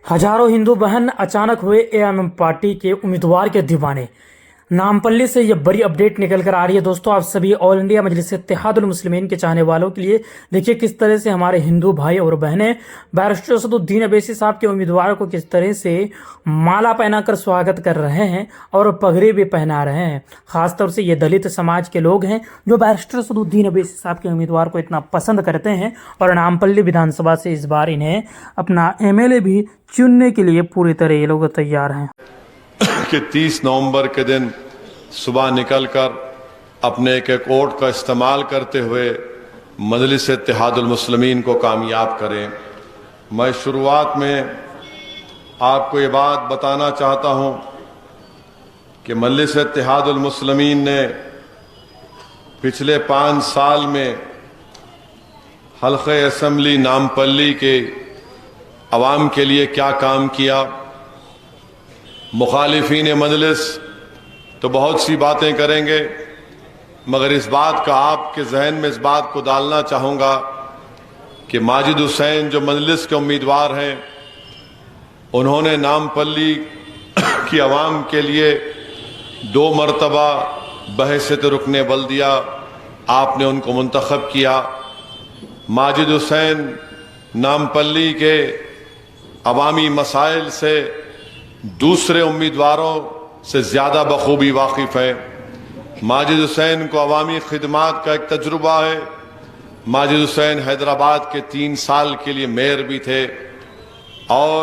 हजारों हिंदू बहन अचानक हुए एएमएम पार्टी के उम्मीदवार के दीवाने। नामपल्ली से यह बड़ी अपडेट निकल कर आ रही है। दोस्तों, आप सभी ऑल इंडिया मजलिस इत्तेहादुल मुस्लिमीन के चाहने वालों के लिए देखिए किस तरह से हमारे हिंदू भाई और बहनें बैरिस्टर असदुद्दीन अवैसी साहब के उम्मीदवार को किस तरह से माला पहनाकर स्वागत कर रहे हैं और पगड़ी भी पहना रहे हैं। खासतौर से ये दलित समाज के लोग हैं जो बैरिस्टर असदुद्दीन अवैसी साहब के उम्मीदवार को इतना पसंद करते हैं और नामपल्ली विधानसभा से इस बार इन्हें अपना एमएलए भी चुनने के लिए पूरी तरह ये लोग तैयार हैं कि 30 नवंबर के दिन सुबह निकलकर अपने एक एक वोट का इस्तेमाल करते हुए मजलिस इत्तेहादुल मुस्लिमीन को कामयाब करें। मैं शुरुआत में आपको ये बात बताना चाहता हूँ कि मजलिस इत्तेहादुल मुस्लिमीन ने पिछले 5 साल में हल्क़े असम्बली नामपल्ली के अवाम के लिए क्या काम किया। मुखालिफीन मजलिस तो बहुत सी बातें करेंगे, मगर इस बात का आपके जहन में इस बात को डालना चाहूँगा कि माजिद हुसैन जो मजलिस के उम्मीदवार हैं, उन्होंने नामपल्ली की आवाम के लिए 2 मरतबा बहैसियत रुकने बल्दिया आपने उनको मुंतखब किया। माजिद हुसैन नामपल्ली के अवामी मसाइल से दूसरे उम्मीदवारों से ज़्यादा बखूबी वाकिफ़ है। माजिद हुसैन को अवामी खिदमात का एक तजुर्बा है। माजिद हुसैन हैदराबाद के 3 साल के लिए मेयर भी थे और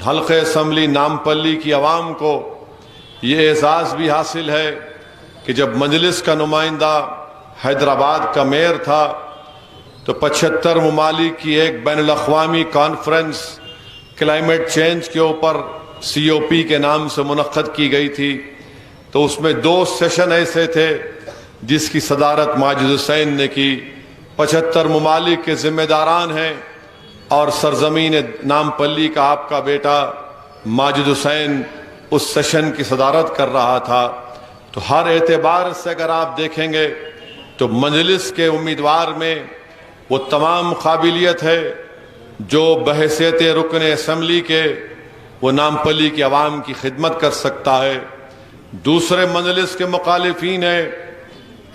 हल्क़े असम्बली नामपल्ली की आवाम को ये एहसास भी हासिल है कि जब मजलिस का नुमाइंदा हैदराबाद का मेयर था तो 75 ममालिक की एक बैनुल-अक़वामी कॉन्फ्रेंस क्लाइमेट चेंज के ऊपर COP के नाम से मुनक्कद की गई थी। तो उसमें 2 सेशन ऐसे थे जिसकी सदारत माजिद हुसैन ने की। 75 ममालिक के जिम्मेदारान हैं और सरजमीन नामपल्ली का आपका बेटा माजिद हुसैन उस सेशन की सदारत कर रहा था। तो हर एतबार से अगर आप देखेंगे तो मजलिस के उम्मीदवार में वो तमाम काबिलियत है जो बहैसियत रुकन असम्बली के वो नामपल्ली की आवाम की खिदमत कर सकता है। दूसरे मजलिस के मुखालिफीन है,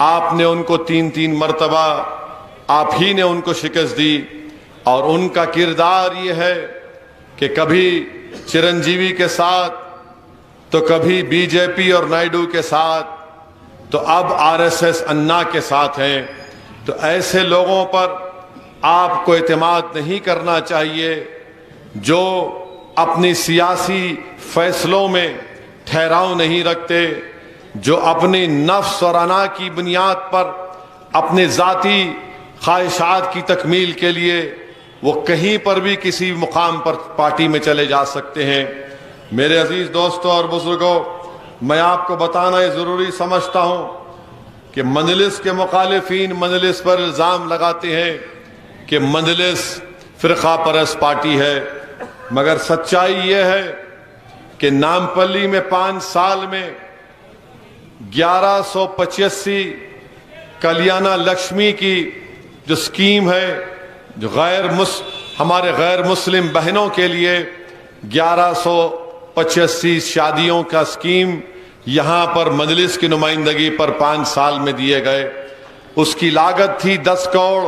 आपने उनको 3-3 मरतबा आप ही ने उनको शिकस्त दी और उनका किरदार ये है कि कभी चिरंजीवी के साथ तो कभी BJP और नायडू के साथ, तो अब RSS अन्ना के साथ हैं। तो ऐसे लोगों पर आपको एतमाद नहीं करना चाहिए जो अपनी सियासी फैसलों में ठहराव नहीं रखते, जो अपनी नफ्स और अना की बुनियाद पर अपने ज़ाती ख्वाहिशात की तकमील के लिए वो कहीं पर भी किसी मुकाम पर पार्टी में चले जा सकते हैं। मेरे अजीज दोस्तों और बुजुर्गों, मैं आपको बताना ये ज़रूरी समझता हूँ कि मजलिस के मुखालिफीन मजलिस पर इल्ज़ाम लगाते हैं कि मजलिस फ़िरक़ा परस्त पार्टी है, मगर सच्चाई ये है कि नामपल्ली में 5 साल में 1185 कल्याणा लक्ष्मी की जो स्कीम है, जो हमारे गैर मुस्लिम बहनों के लिए 1185 शादियों का स्कीम यहाँ पर मजलिस की नुमाइंदगी पर 5 साल में दिए गए। उसकी लागत थी 10 करोड़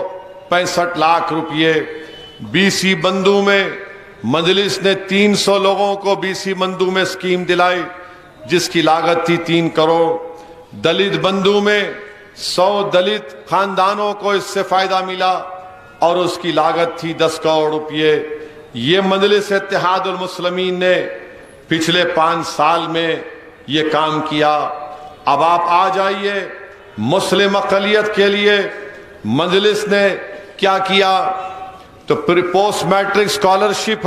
65 लाख रुपये। BC बंधु में मजलिस ने 300 लोगों को BC बंधु में स्कीम दिलाई जिसकी लागत थी 3 करोड़। दलित बंधु में 100 दलित खानदानों को इससे फायदा मिला और उसकी लागत थी 10 करोड़ रुपये। ये मजलिस इत्तेहादुल मुस्लिमीन ने पिछले 5 साल में ये काम किया। अब आप आ जाइए मुस्लिम अक़लियत के लिए मजलिस ने क्या किया। तो पोस्ट मैट्रिक स्कॉलरशिप है।